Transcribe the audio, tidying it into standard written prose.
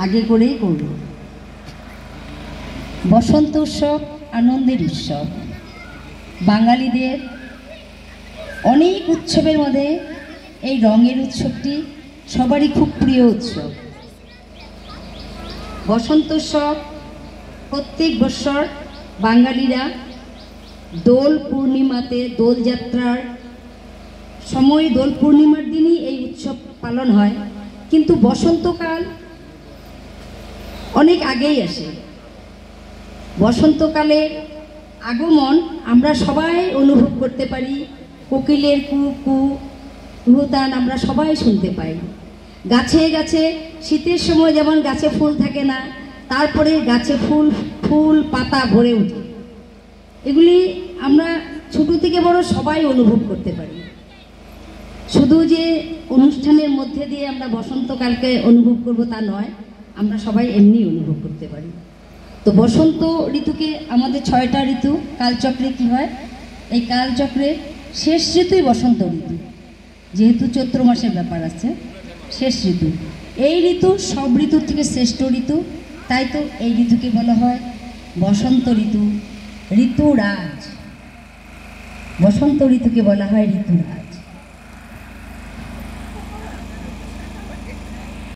আগে করেই করব। বসন্ত উৎসব আনন্দের উৎসব। বাঙালিদের অনেক উৎসবের মধ্যে এই রঙের উৎসবটি সবারই খুব প্রিয় উৎসব। বসন্ত উৎসব প্রত্যেক বছর বাঙালিরা দোল পূর্ণিমাতে, দোলযাত্রার সময়, দোল পূর্ণিমার দিনই এই উৎসব পালন হয়। কিন্তু বসন্তকাল অনেক আগেই আসে। বসন্তকালের আগমন আমরা সবাই অনুভব করতে পারি। কোকিলের কু কু কুহুতান আমরা সবাই শুনতে পাই। গাছে গাছে শীতের সময় যেমন গাছে ফুল থাকে না, তারপরে গাছে ফুল ফুল পাতা ভরে ওঠে। এগুলি আমরা ছোট থেকে বড় সবাই অনুভব করতে পারি। শুধু যে অনুষ্ঠানের মধ্যে দিয়ে আমরা বসন্তকালকে অনুভব করব তা নয়, আমরা সবাই এমনি অনুভব করতে পারি। তো বসন্ত ঋতুকে আমাদের 6টা ঋতু কালচক্রে কি হয়, এই কালচক্রে শেষ ঋতুই বসন্ত ঋতু। যেহেতু চৈত্র মাসের ব্যাপার আছে, শেষ ঋতু। এই ঋতু সব ঋতুর থেকে শ্রেষ্ঠ ঋতু, তাই তো এই ঋতুকে বলা হয় বসন্ত ঋতু, ঋতুরাজ। বসন্ত ঋতুকে বলা হয় ঋতুরাজ।